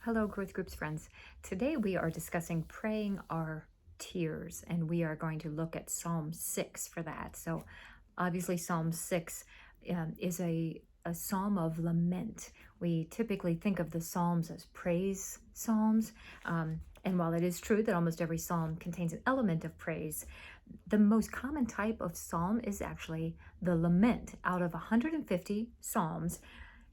Hello, Growth Groups friends. Today we are discussing praying our tears, and we are going to look at Psalm 6 for that. So, obviously, Psalm 6 is a psalm of lament. We typically think of the psalms as praise psalms. And while it is true that almost every psalm contains an element of praise, the most common type of psalm is actually the lament. Out of 150 psalms,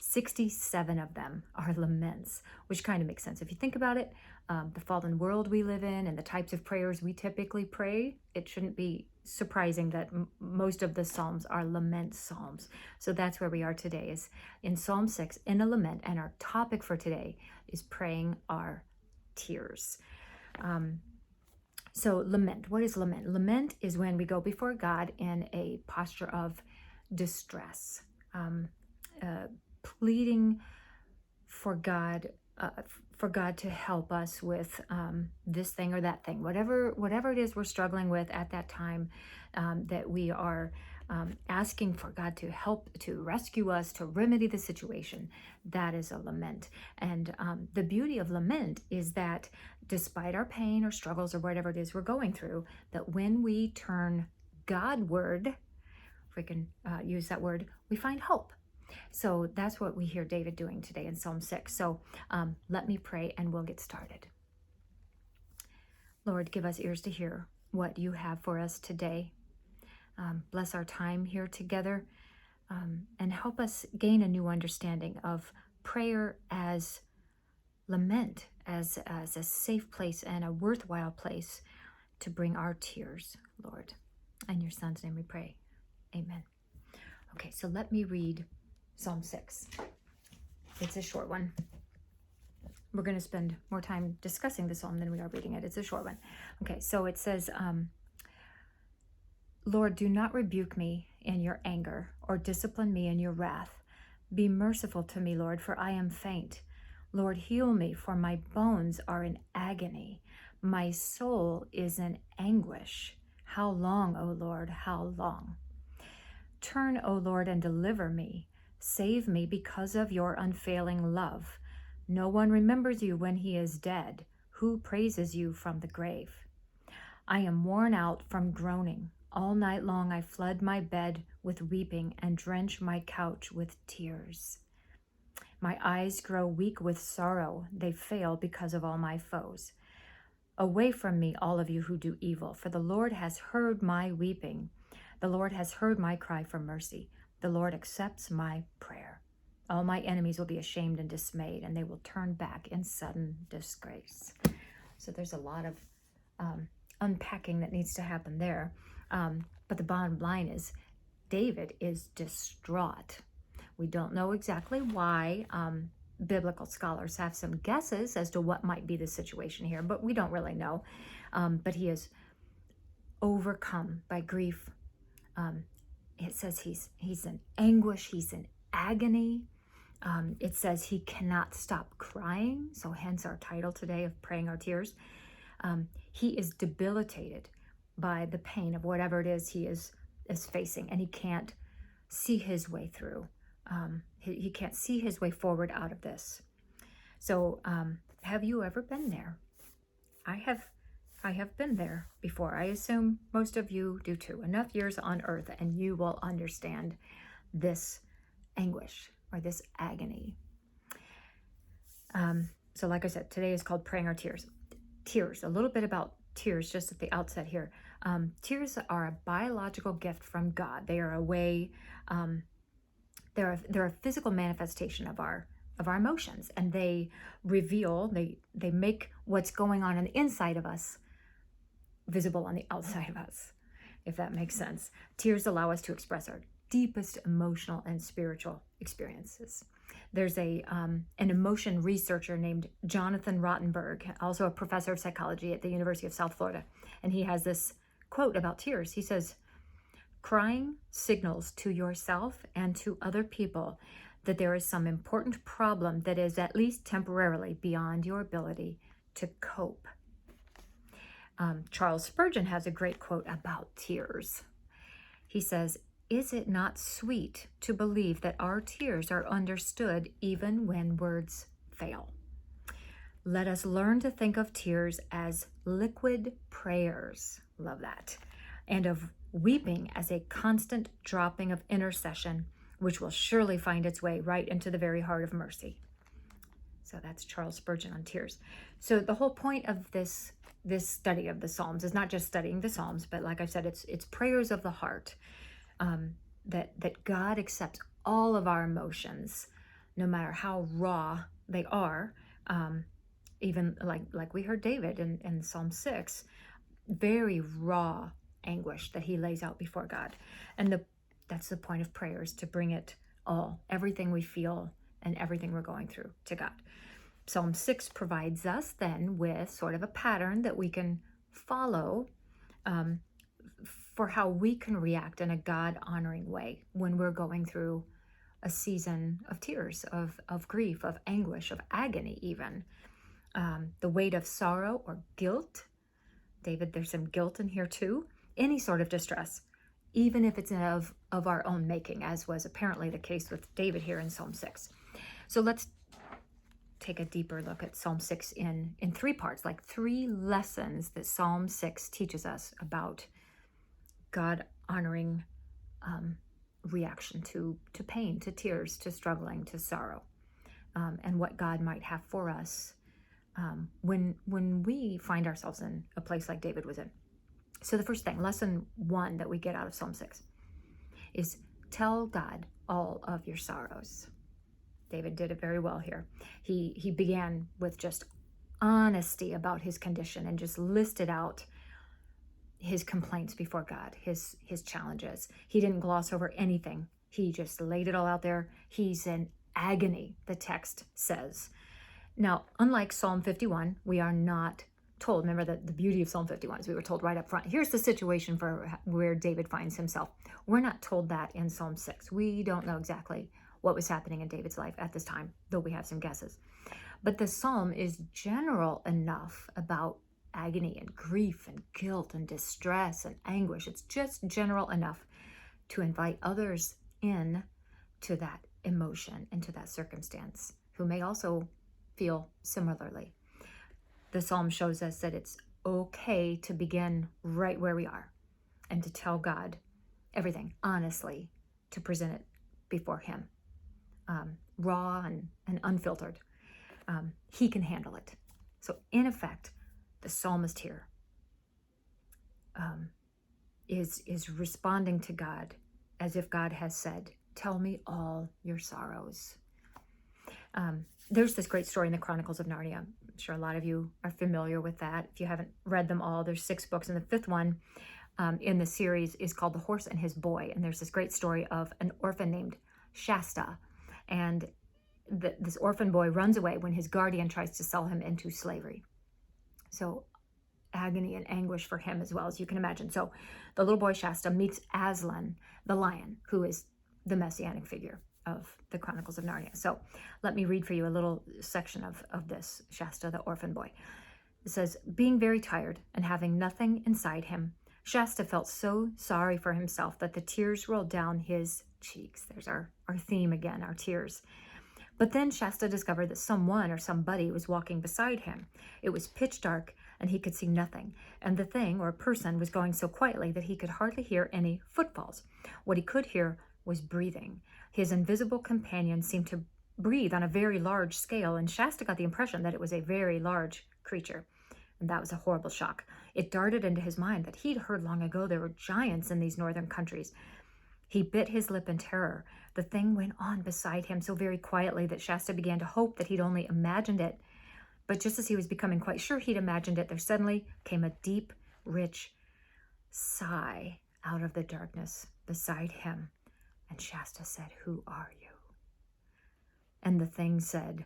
67 of them are laments, which kind of makes sense. If you think about it, the fallen world we live in and the types of prayers we typically pray, it shouldn't be surprising that most of the Psalms are lament Psalms. So that's where we are today, is in Psalm 6, in a lament. And our topic for today is praying our tears. So lament, what is lament? Lament is when we go before God in a posture of distress, pleading for God to help us with this thing or that thing, whatever it is we're struggling with at that time, that we are asking for God to help, to rescue us, to remedy the situation. That is a lament. And the beauty of lament is that despite our pain or struggles or whatever it is we're going through, that when we turn Godward, if we can use that word, we find hope. So that's what we hear David doing today in Psalm 6. So let me pray and we'll get started. Lord, give us ears to hear what you have for us today. Bless our time here together, and help us gain a new understanding of prayer as lament, as a safe place and a worthwhile place to bring our tears, Lord. In your Son's name we pray. Amen. Okay, so let me read Psalm 6. It's a short one. We're going to spend more time discussing the psalm than we are reading it. It's a short one. Okay, so it says, Lord, do not rebuke me in your anger or discipline me in your wrath. Be merciful to me, Lord, for I am faint. Lord, heal me, for my bones are in agony. My soul is in anguish. How long, O Lord, how long? Turn, O Lord, and deliver me. Save me because of your unfailing love. No one remembers you when he is dead. Who praises you from the grave? I am worn out from groaning. All night long I flood my bed with weeping and drench my couch with tears. My eyes grow weak with sorrow. They fail because of all my foes. Away from me, all of you who do evil, for the Lord has heard my weeping. The Lord has heard my cry for mercy. The Lord accepts my prayer. All my enemies will be ashamed and dismayed, and they will turn back in sudden disgrace. So there's a lot of unpacking that needs to happen there. But the bottom line is David is distraught. We don't know exactly why. Biblical scholars have some guesses as to what might be the situation here, but we don't really know. But he is overcome by grief. It says he's in anguish, he's in agony. It says he cannot stop crying, so hence our title today of Praying Our Tears. He is debilitated by the pain of whatever it is he is facing, and he can't see his way through. He can't see his way forward out of this. So have you ever been there? I have been there before. I assume most of you do too. Enough years on earth and you will understand this anguish or this agony. So like I said, today is called Praying Our Tears. Tears, a little bit about tears just at the outset here. Tears are a biological gift from God. They are a way, they're a physical manifestation of our emotions, and they reveal, they make what's going on the inside of us visible on the outside of us, if that makes sense. Tears allow us to express our deepest emotional and spiritual experiences. There's an emotion researcher named Jonathan Rottenberg, also a professor of psychology at the University of South Florida, and he has this quote about tears. He says, "Crying signals to yourself and to other people that there is some important problem that is at least temporarily beyond your ability to cope." Charles Spurgeon has a great quote about tears. He says, "Is it not sweet to believe that our tears are understood even when words fail?" Let us learn to think of tears as liquid prayers. Love that. And of weeping as a constant dropping of intercession, which will surely find its way right into the very heart of mercy. So that's Charles Spurgeon on tears. So the whole point of this study of the Psalms is not just studying the Psalms, but like I said, it's prayers of the heart, that God accepts all of our emotions, no matter how raw they are. Even like we heard David in Psalm 6, very raw anguish that he lays out before God. And that's the point of prayers, to bring it all, everything we feel and everything we're going through, to God. Psalm 6 provides us then with sort of a pattern that we can follow for how we can react in a God-honoring way when we're going through a season of tears, of grief, of anguish, of agony even. The weight of sorrow or guilt. David, there's some guilt in here too. Any sort of distress, even if it's of our own making, as was apparently the case with David here in Psalm 6. So let's take a deeper look at Psalm 6 in 3 parts, like 3 lessons that Psalm 6 teaches us about God-honoring reaction to pain, to tears, to struggling, to sorrow, and what God might have for us when we find ourselves in a place like David was in. So the first thing, lesson 1 that we get out of Psalm 6 is tell God all of your sorrows. David did it very well here. He began with just honesty about his condition and just listed out his complaints before God, his challenges. He didn't gloss over anything. He just laid it all out there. He's in agony, the text says. Now, unlike Psalm 51, we are not told, remember that the beauty of Psalm 51 is we were told right up front, here's the situation for where David finds himself. We're not told that in Psalm 6. We don't know exactly what was happening in David's life at this time, though we have some guesses. But the psalm is general enough about agony and grief and guilt and distress and anguish. It's just general enough to invite others in to that emotion, into that circumstance, who may also feel similarly. The psalm shows us that it's okay to begin right where we are and to tell God everything honestly, to present it before him, raw and unfiltered. He can handle it. So in effect, the psalmist here is responding to God as if God has said, tell me all your sorrows. There's this great story in the Chronicles of Narnia. I'm sure a lot of you are familiar with that. If you haven't read them all, there's 6 books, and the 5th one in the series is called The Horse and His Boy. And there's this great story of an orphan named Shasta. And this orphan boy runs away when his guardian tries to sell him into slavery. So agony and anguish for him as well, as you can imagine. So the little boy Shasta meets Aslan, the lion, who is the messianic figure of the Chronicles of Narnia. So let me read for you a little section of this, Shasta, the orphan boy. It says, being very tired and having nothing inside him, Shasta felt so sorry for himself that the tears rolled down his cheeks. There's our theme again, our tears. But then Shasta discovered that someone or somebody was walking beside him. It was pitch dark and he could see nothing. And the thing or person was going so quietly that he could hardly hear any footfalls. What he could hear was breathing. His invisible companion seemed to breathe on a very large scale, and Shasta got the impression that it was a very large creature. And that was a horrible shock. It darted into his mind that he'd heard long ago there were giants in these northern countries. He bit his lip in terror. The thing went on beside him so very quietly that Shasta began to hope that he'd only imagined it. But just as he was becoming quite sure he'd imagined it, there suddenly came a deep, rich sigh out of the darkness beside him. And Shasta said, who are you? And the thing said,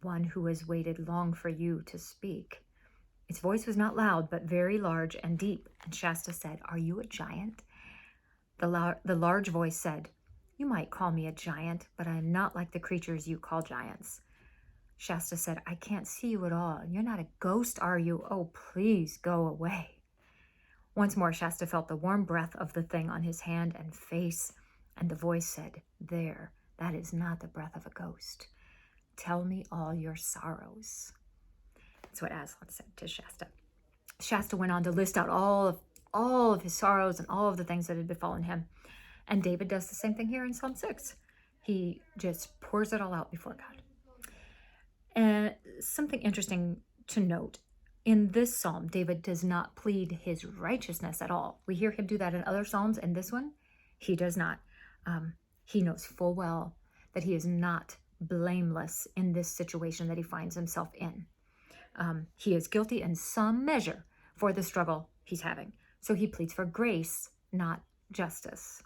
one who has waited long for you to speak. Its voice was not loud, but very large and deep. And Shasta said, are you a giant? The large voice said, you might call me a giant, but I am not like the creatures you call giants. Shasta said, I can't see you at all. You're not a ghost, are you? Oh, please go away. Once more, Shasta felt the warm breath of the thing on his hand and face, and the voice said, there, that is not the breath of a ghost. Tell me all your sorrows. That's what Aslan said to Shasta. Shasta went on to list out all of his sorrows and all of the things that had befallen him. And David does the same thing here in Psalm 6. He just pours it all out before God. And something interesting to note, in this psalm, David does not plead his righteousness at all. We hear him do that in other psalms, and this one, he does not. He knows full well that he is not blameless in this situation that he finds himself in. He is guilty in some measure for the struggle he's having. So he pleads for grace, not justice.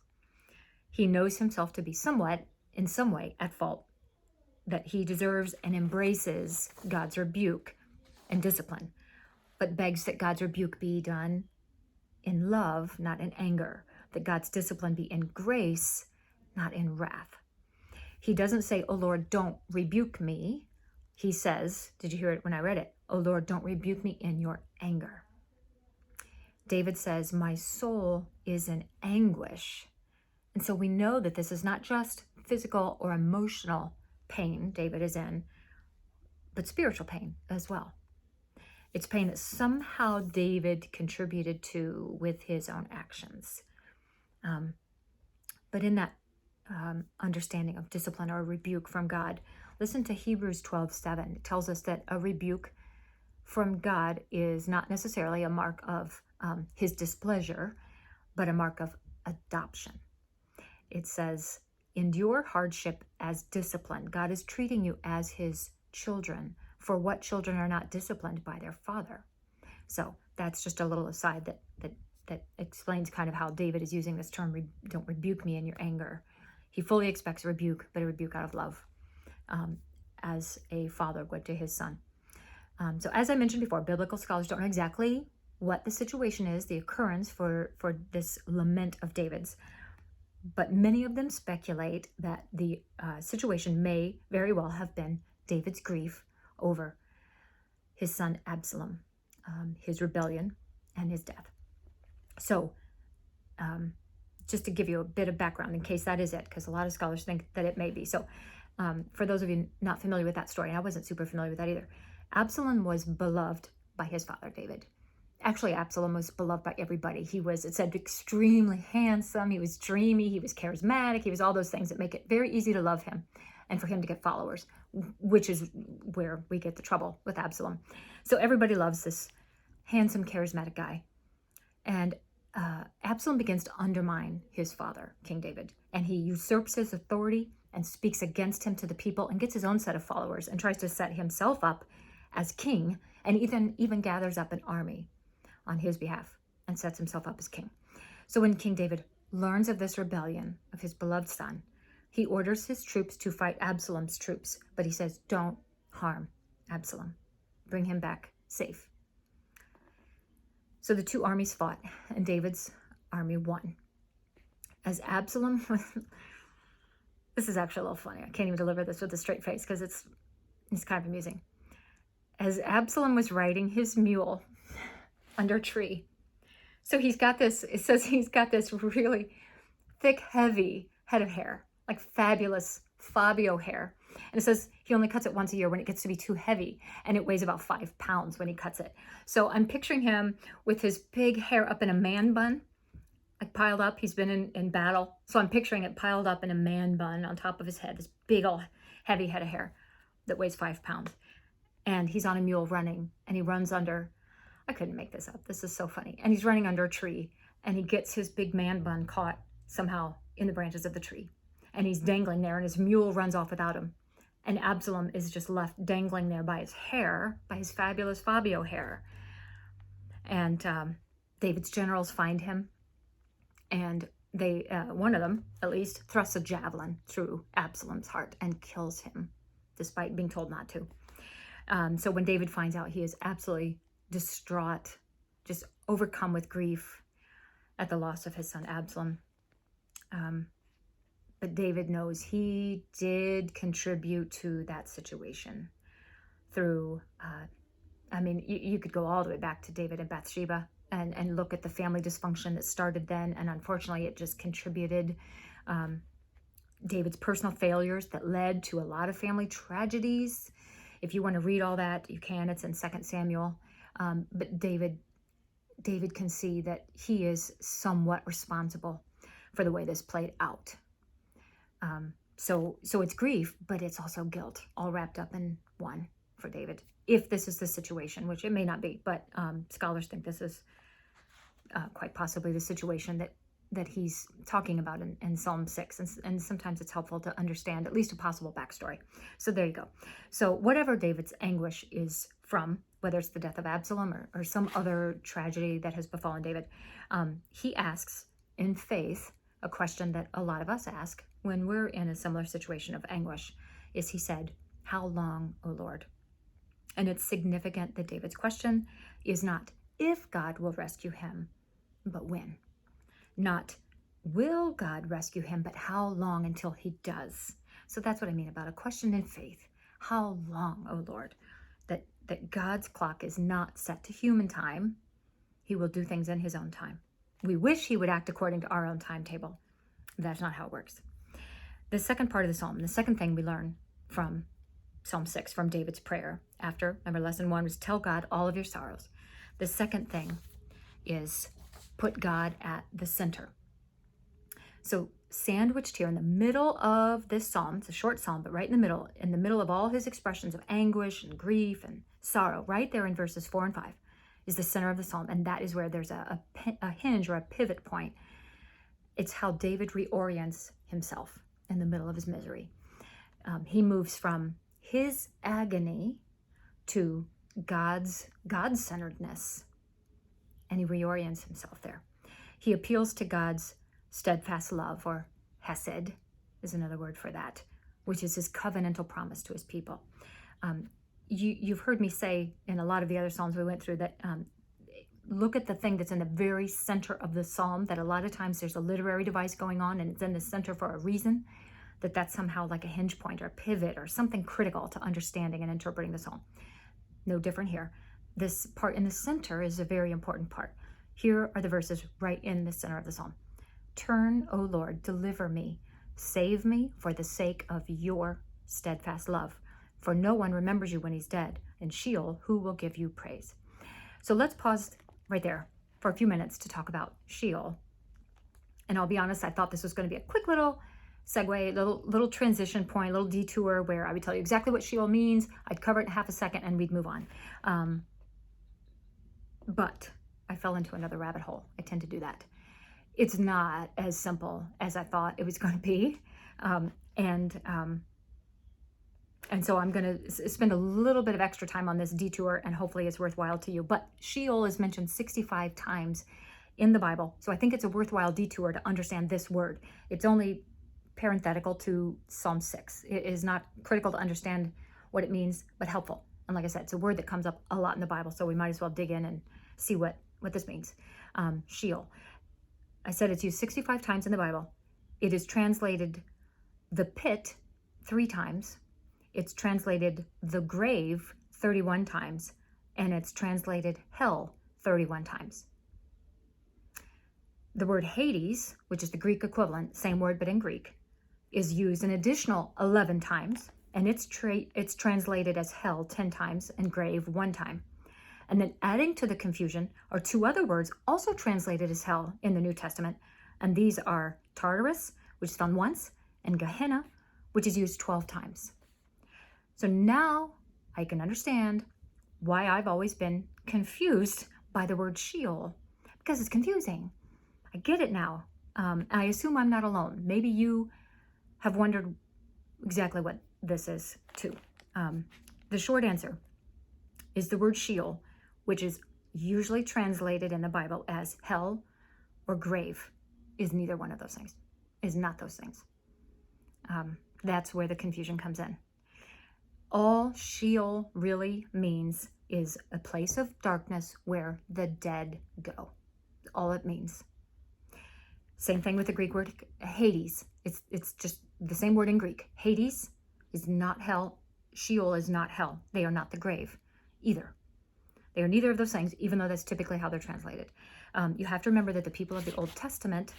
He knows himself to be somewhat, in some way, at fault, that he deserves and embraces God's rebuke and discipline, but begs that God's rebuke be done in love, not in anger, that God's discipline be in grace, not in wrath. He doesn't say, "Oh Lord, don't rebuke me." He says, did you hear it when I read it? "Oh Lord, don't rebuke me in your anger." David says, "My soul is in anguish." And so we know that this is not just physical or emotional pain David is in, but spiritual pain as well. It's pain that somehow David contributed to with his own actions. But in that understanding of discipline or rebuke from God, listen to Hebrews 12:7. It tells us that a rebuke from God is not necessarily a mark of his displeasure, but a mark of adoption. It says, "Endure hardship as discipline." God is treating you as his children. For what children are not disciplined by their father? So that's just a little aside that explains kind of how David is using this term, "Don't rebuke me in your anger." He fully expects a rebuke, but a rebuke out of love, as a father would to his son. So as I mentioned before, biblical scholars don't know exactly what the situation is, the occurrence for this lament of David's. But many of them speculate that the situation may very well have been David's grief over his son Absalom, his rebellion, and his death. So just to give you a bit of background in case that is it, because a lot of scholars think that it may be. So for those of you not familiar with that story, and I wasn't super familiar with that either, Absalom was beloved by his father David. Actually, Absalom was beloved by everybody. He was, it said, extremely handsome. He was dreamy. He was charismatic. He was all those things that make it very easy to love him and for him to get followers, which is where we get the trouble with Absalom. So everybody loves this handsome, charismatic guy. And Absalom begins to undermine his father, King David, and he usurps his authority and speaks against him to the people and gets his own set of followers and tries to set himself up as king, and even gathers up an army on his behalf and sets himself up as king. So when King David learns of this rebellion of his beloved son, he orders his troops to fight Absalom's troops, but he says, "Don't harm Absalom. Bring him back safe." So the two armies fought, and David's army won. As Absalom this is actually a little funny. I can't even deliver this with a straight face because it's kind of amusing. As Absalom was riding his mule under a tree, so he's got this, it says he's got this really thick, heavy head of hair, like fabulous Fabio hair. And it says he only cuts it once a year when it gets to be too heavy, and it weighs about 5 pounds when he cuts it. So I'm picturing him with his big hair up in a man bun, like piled up. He's been in battle. So I'm picturing it piled up in a man bun on top of his head, this big old heavy head of hair that weighs 5 pounds. And he's on a mule running, and he runs under, I couldn't make this up. This is so funny. And he's running under a tree, and he gets his big man bun caught somehow in the branches of the tree. And he's dangling there, and his mule runs off without him. And Absalom is just left dangling there by his hair, by his fabulous Fabio hair. And David's generals find him, and they, one of them at least, thrusts a javelin through Absalom's heart and kills him, despite being told not to. So when David finds out, he is absolutely distraught, just overcome with grief at the loss of his son Absalom. But David knows he did contribute to that situation through, you could go all the way back to David and Bathsheba and look at the family dysfunction that started then. And unfortunately, it just contributed David's personal failures that led to a lot of family tragedies If you want to read all that, you can. It's in 2 Samuel. But David can see that he is somewhat responsible for the way this played out. So it's grief, but it's also guilt, all wrapped up in one for David. If this is the situation, which it may not be, but scholars think this is quite possibly the situation that he's talking about in Psalm 6. And sometimes it's helpful to understand at least a possible backstory. So there you go. So whatever David's anguish is from, whether it's the death of Absalom or some other tragedy that has befallen David, he asks in faith a question that a lot of us ask when we're in a similar situation of anguish. Is he said, "How long, O Lord?" And it's significant that David's question is not if God will rescue him, but when. Not will God rescue him, but how long until he does. So that's what I mean about a question in faith. How long, O Lord? That God's clock is not set to human time. He will do things in his own time. We wish he would act according to our own timetable. That's not how it works. The second part of the psalm, the second thing we learn from Psalm 6, from David's prayer after, remember lesson 1 was tell God all of your sorrows. The second thing is put God at the center. So sandwiched here in the middle of this psalm, it's a short psalm, but right in the middle of all his expressions of anguish and grief and sorrow, right there in verses 4 and 5, is the center of the psalm. And that is where there's a hinge or a pivot point. It's how David reorients himself in the middle of his misery. He moves from his agony to God's God-centeredness, and he reorients himself there. He appeals to God's steadfast love, or hesed is another word for that, which is his covenantal promise to his people. You've heard me say in a lot of the other psalms we went through that look at the thing that's in the very center of the psalm, that a lot of times there's a literary device going on and it's in the center for a reason, that's somehow like a hinge point or a pivot or something critical to understanding and interpreting the psalm. No different here. This part in the center is a very important part. Here are the verses right in the center of the psalm. Turn, O Lord, deliver me, save me for the sake of your steadfast love. For no one remembers you when he's dead. In Sheol, who will give you praise? So let's pause right there for a few minutes to talk about Sheol. And I'll be honest, I thought this was going to be a quick little segue, little transition point, little detour where I would tell you exactly what Sheol means. I'd cover it in half a second and we'd move on. But I fell into another rabbit hole. I tend to do that. It's not as simple as I thought it was going to be. And so I'm going to spend a little bit of extra time on this detour, and hopefully it's worthwhile to you. But Sheol is mentioned 65 times in the Bible. So I think it's a worthwhile detour to understand this word. It's only parenthetical to Psalm 6. It is not critical to understand what it means, but helpful. And like I said, it's a word that comes up a lot in the Bible, so we might as well dig in and see what this means. Sheol. I said it's used 65 times in the Bible. It is translated the pit 3 times. It's translated the grave 31 times. And it's translated hell 31 times. The word Hades, which is the Greek equivalent, same word but in Greek, is used an additional 11 times. And it's translated as hell 10 times and grave 1 time. And then adding to the confusion are 2 other words also translated as hell in the New Testament. And these are Tartarus, which is found once, and Gehenna, which is used 12 times. So now I can understand why I've always been confused by the word Sheol, because it's confusing. I get it now. I assume I'm not alone. Maybe you have wondered exactly what this is too. The short answer is the word Sheol, which is usually translated in the Bible as hell or grave, is neither one of those things, is not those things. That's where the confusion comes in. All Sheol really means is a place of darkness where the dead go. All it means. Same thing with the Greek word Hades. It's just the same word in Greek. Hades is not hell. Sheol is not hell. They are not the grave either. They are neither of those things, even though that's typically how they're translated. You have to remember that the people of the Old Testament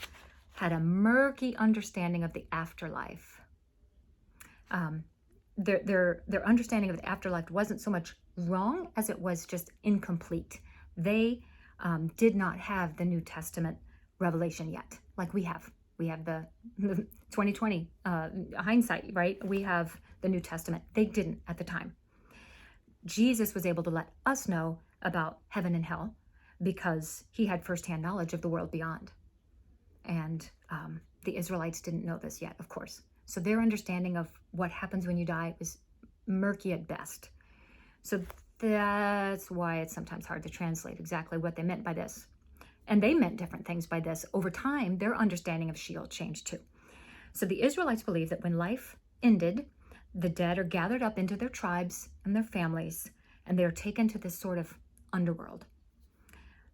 had a murky understanding of the afterlife. their understanding of the afterlife wasn't so much wrong as it was just incomplete. They did not have the New Testament revelation yet, like we have. We have the 2020 hindsight, right? We have the New Testament. They didn't at the time. Jesus was able to let us know about heaven and hell because he had firsthand knowledge of the world beyond. And the Israelites didn't know this yet, of course. So their understanding of what happens when you die was murky at best. So that's why it's sometimes hard to translate exactly what they meant by this. And they meant different things by this. Over time, their understanding of Sheol changed too. So the Israelites believe that when life ended, the dead are gathered up into their tribes and their families, and they are taken to this sort of underworld.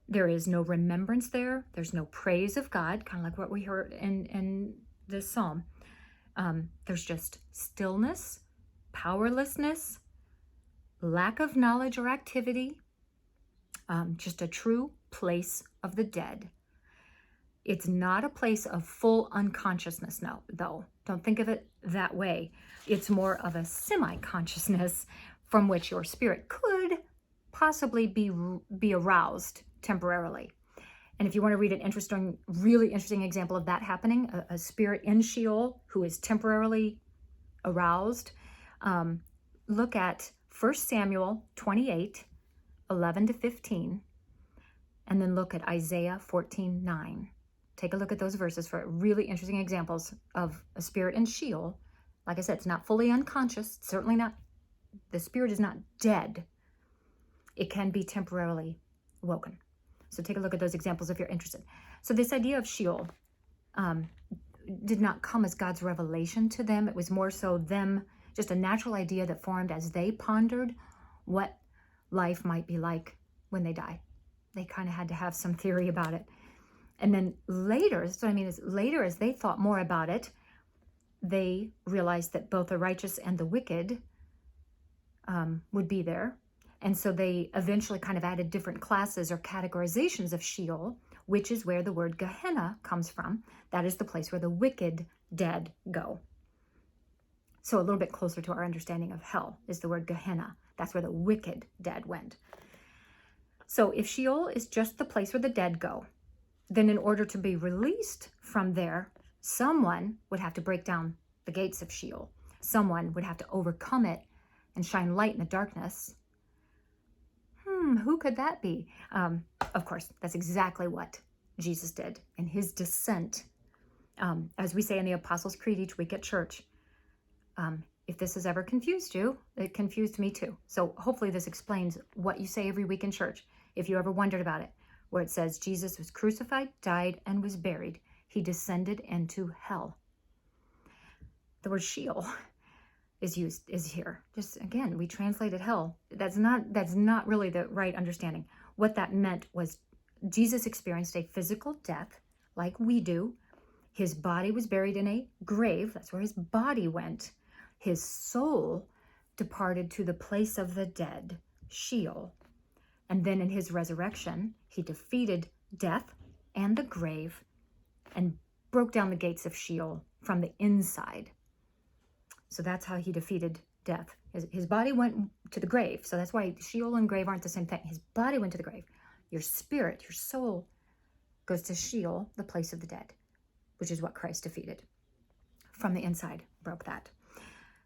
There is no remembrance there. There's no praise of God, kind of like what we heard in this psalm. There's just stillness, powerlessness, lack of knowledge or activity, just a true place of the dead. It's not a place of full unconsciousness, no, though. Don't think of it that way. It's more of a semi-consciousness from which your spirit could possibly be aroused temporarily. And if you want to read an really interesting example of that happening, a spirit in Sheol who is temporarily aroused, look at 1 Samuel 28, 11 to 15, and then look at Isaiah 14:9. Take a look at those verses for really interesting examples of a spirit in Sheol. Like I said, it's not fully unconscious. It's certainly not, the spirit is not dead. It can be temporarily woken. So take a look at those examples if you're interested. So this idea of Sheol did not come as God's revelation to them. It was more so them, just a natural idea that formed as they pondered what life might be like when they die. They kind of had to have some theory about it. And then later, so I mean, later as they thought more about it, they realized that both the righteous and the wicked would be there. And so they eventually kind of added different classes or categorizations of Sheol, which is where the word Gehenna comes from. That is the place where the wicked dead go. So a little bit closer to our understanding of hell is the word Gehenna. That's where the wicked dead went. So if Sheol is just the place where the dead go, then in order to be released from there, someone would have to break down the gates of Sheol. Someone would have to overcome it and shine light in the darkness. Who could that be? Of course, that's exactly what Jesus did in his descent. As we say in the Apostles' Creed each week at church, if this has ever confused you, it confused me too. So hopefully this explains what you say every week in church, if you ever wondered about it, where it says Jesus was crucified, died, and was buried. He descended into hell. The word Sheol is here. Just again, we translated hell. That's not really the right understanding. What that meant was Jesus experienced a physical death like we do. His body was buried in a grave. That's where his body went. His soul departed to the place of the dead, Sheol. And then in his resurrection, he defeated death and the grave and broke down the gates of Sheol from the inside. So that's how he defeated death. His body went to the grave. So that's why Sheol and grave aren't the same thing. His body went to the grave. Your spirit, your soul, goes to Sheol, the place of the dead, which is what Christ defeated. From the inside, broke that.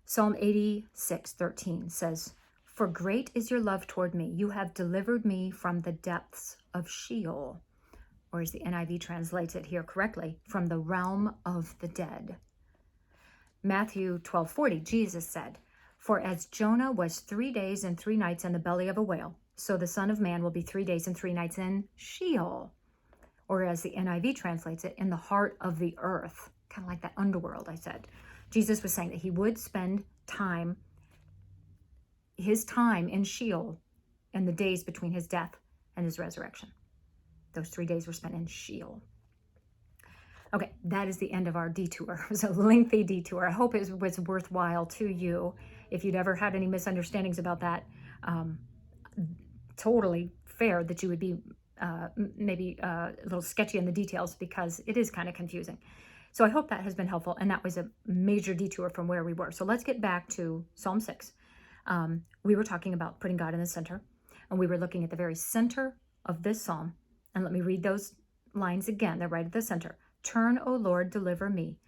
Psalm 86:13 says, "For great is your love toward me. You have delivered me from the depths of Sheol." Or as the NIV translates it here correctly, from the realm of the dead. Matthew 12:40, Jesus said, "For as Jonah was 3 days and 3 nights in the belly of a whale, so the Son of Man will be 3 days and 3 nights in Sheol." Or as the NIV translates it, in the heart of the earth. Kind of like that underworld I said. Jesus was saying that he would spend his time in Sheol in the days between his death and his resurrection. Those 3 days were spent in Sheol. Okay, that is the end of our detour. It was a lengthy detour. I hope it was worthwhile to you. If you'd ever had any misunderstandings about that, totally fair that you would be maybe a little sketchy in the details because it is kind of confusing. So I hope that has been helpful, and that was a major detour from where we were. So let's get back to Psalm 6. We were talking about putting God in the center, and we were looking at the very center of this psalm. And let me read those lines again. They're right at the center. Turn, O Lord, deliver me.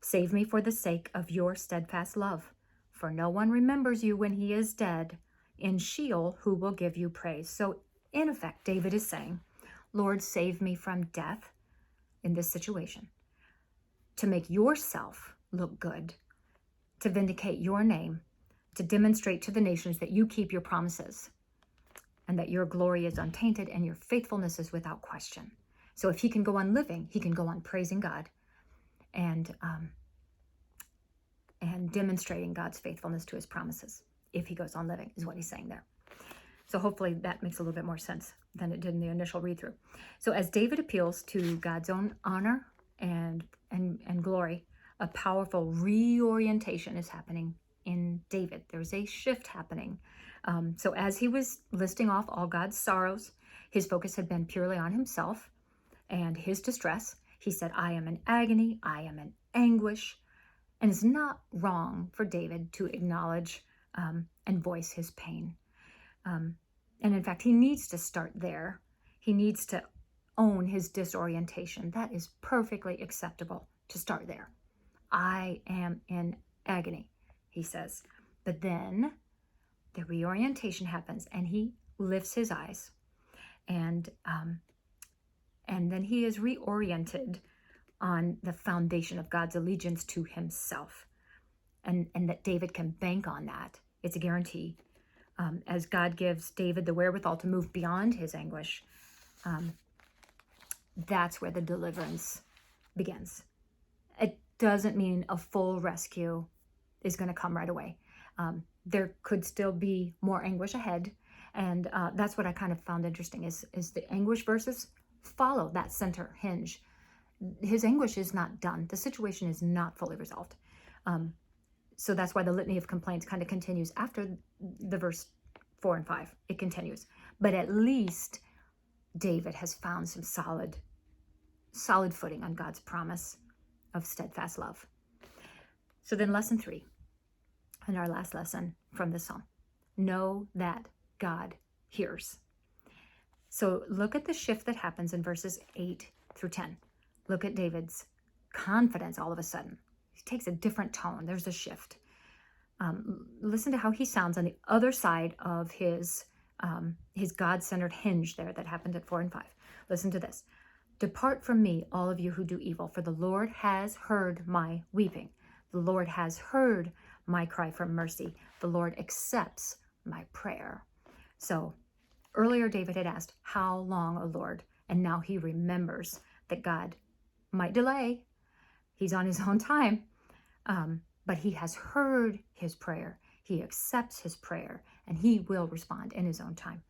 Save me for the sake of your steadfast love. For no one remembers you when he is dead. In Sheol, who will give you praise? So in effect, David is saying, Lord, save me from death in this situation, to make yourself look good, to vindicate your name, to demonstrate to the nations that you keep your promises and that your glory is untainted and your faithfulness is without question. So if he can go on living, he can go on praising God and demonstrating God's faithfulness to his promises. If he goes on living, is what he's saying there. So hopefully that makes a little bit more sense than it did in the initial read through. So as David appeals to God's own honor and glory, a powerful reorientation is happening in David. There's a shift happening. So as he was listing off all God's sorrows, his focus had been purely on himself and his distress. He said, I am in agony, I am in anguish. And it's not wrong for David to acknowledge and voice his pain. And in fact, he needs to start there. He needs to own his disorientation. That is perfectly acceptable to start there. I am in agony, he says. But then the reorientation happens and he lifts his eyes and then he is reoriented on the foundation of God's allegiance to himself. And that David can bank on that. It's a guarantee. As God gives David the wherewithal to move beyond his anguish, that's where the deliverance begins. It doesn't mean a full rescue is going to come right away. There could still be more anguish ahead. And that's what I kind of found interesting is the anguish verses follow that center hinge. His anguish is not done. The situation is not fully resolved. So that's why the litany of complaints kind of continues after the verse 4 and 5. It continues. But at least David has found some solid footing on God's promise of steadfast love. So then lesson 3, and our last lesson from this psalm. Know that God hears. So look at the shift that happens in verses 8 through 10. Look at David's confidence all of a sudden. He takes a different tone. There's a shift. Listen to how he sounds on the other side of his God-centered hinge there that happened at 4 and 5. Listen to this. Depart from me, all of you who do evil, for the Lord has heard my weeping. The Lord has heard my cry for mercy. The Lord accepts my prayer. So earlier David had asked, how long, O Lord? And now he remembers that God might delay. He's on his own time. But he has heard his prayer. He accepts his prayer, and he will respond in his own time.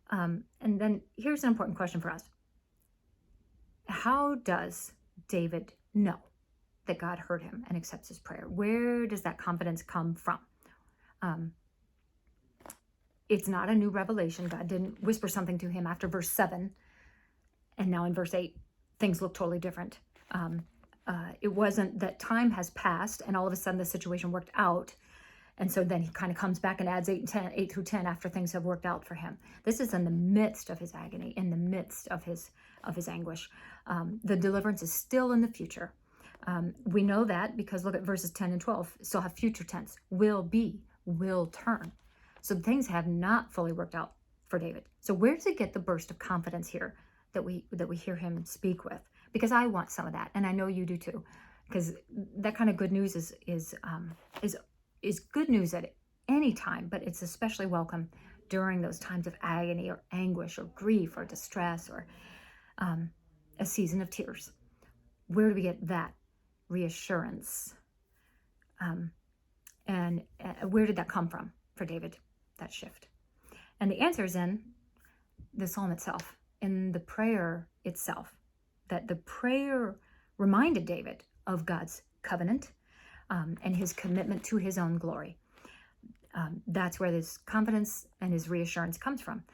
And then here's an important question for us. How does David know that God heard him and accepts his prayer? Where does that confidence come from? It's not a new revelation. God didn't whisper something to him after verse 7, and now in verse 8, things look totally different. It wasn't that time has passed and all of a sudden the situation worked out. And so then he kind of comes back and adds 8 through 10 after things have worked out for him. This is in the midst of his agony, in the midst of his anguish. The deliverance is still in the future. We know that because look at verses 10 and 12. Still have future tense. Will be, will turn. So things have not fully worked out for David. So where does he get the burst of confidence here that we hear him speak with? Because I want some of that, and I know you do too. Because that kind of good news is good news at any time, but it's especially welcome during those times of agony or anguish or grief or distress or a season of tears. Where do we get that reassurance? And where did that come from for David, that shift? And the answer is in the psalm itself, in the prayer itself. That the prayer reminded David of God's covenant and his commitment to his own glory. That's where this confidence and his reassurance comes from.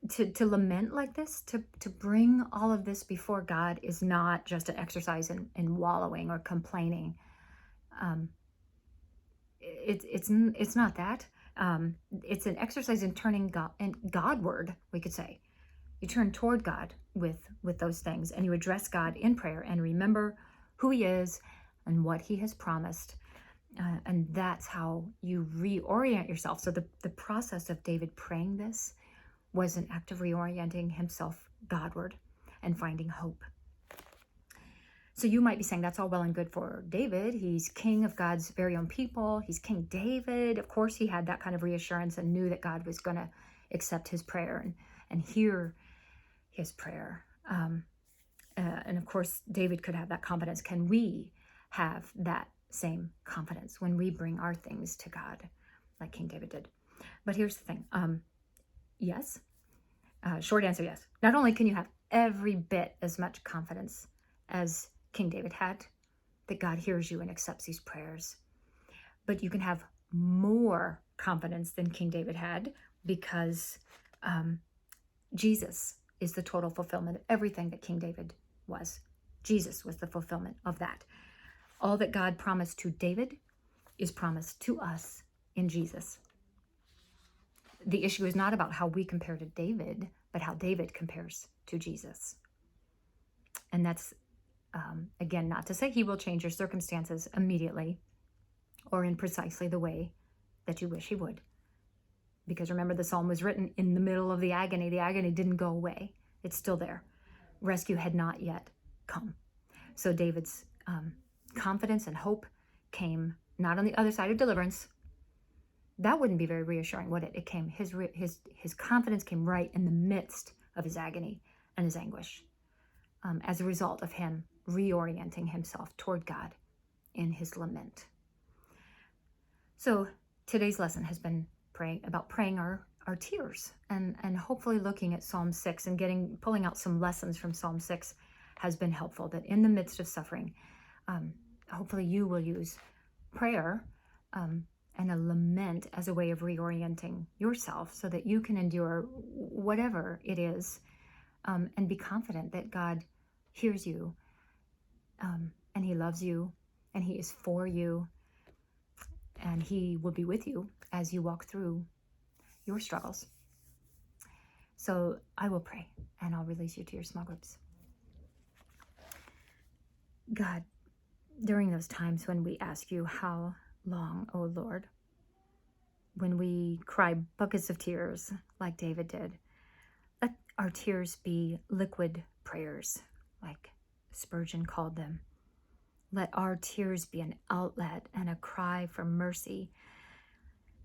to lament like this, to bring all of this before God, is not just an exercise in wallowing or complaining. It's not that. It's an exercise in turning Godward, we could say. You turn toward God with those things, and you address God in prayer and remember who he is and what he has promised. And that's how you reorient yourself. So the process of David praying this was an act of reorienting himself Godward and finding hope. So you might be saying, that's all well and good for David. He's king of God's very own people. He's King David. Of course, he had that kind of reassurance and knew that God was going to accept his prayer and hear his prayer. And of course, David could have that confidence. Can we have that same confidence when we bring our things to God, like King David did? But here's the thing. Yes. Short answer, yes. Not only can you have every bit as much confidence as King David had, that God hears you and accepts these prayers, but you can have more confidence than King David had, because Jesus is the total fulfillment of everything that King David was. Jesus was the fulfillment of that. All that God promised to David is promised to us in Jesus. The issue is not about how we compare to David, but how David compares to Jesus. And that's, again, not to say he will change your circumstances immediately or in precisely the way that you wish he would. Because remember, the psalm was written in the middle of the agony. The agony didn't go away. It's still there. Rescue had not yet come. So David's confidence and hope came not on the other side of deliverance. That wouldn't be very reassuring, would it? It came, his confidence came right in the midst of his agony and his anguish, as a result of him reorienting himself toward God in his lament. So today's lesson has been praying our tears, and hopefully looking at Psalm 6 and pulling out some lessons from Psalm 6 has been helpful. That in the midst of suffering, hopefully you will use prayer and a lament as a way of reorienting yourself so that you can endure whatever it is, and be confident that God hears you, and he loves you, and he is for you, and he will be with you as you walk through your struggles. So I will pray, and I'll release you to your small groups. God, during those times when we ask you, how long, O Lord, when we cry buckets of tears like David did, let our tears be liquid prayers, like Spurgeon called them. Let our tears be an outlet and a cry for mercy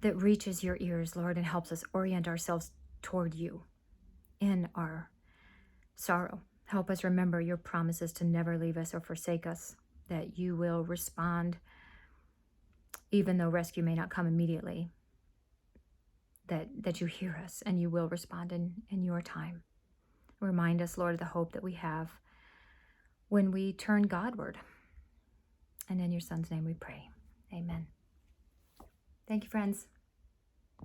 that reaches your ears, Lord, and helps us orient ourselves toward you in our sorrow. Help us remember your promises to never leave us or forsake us, that you will respond even though rescue may not come immediately, that you hear us and you will respond in your time. Remind us, Lord, of the hope that we have when we turn Godward. And in your Son's name we pray. Amen. Thank you, friends.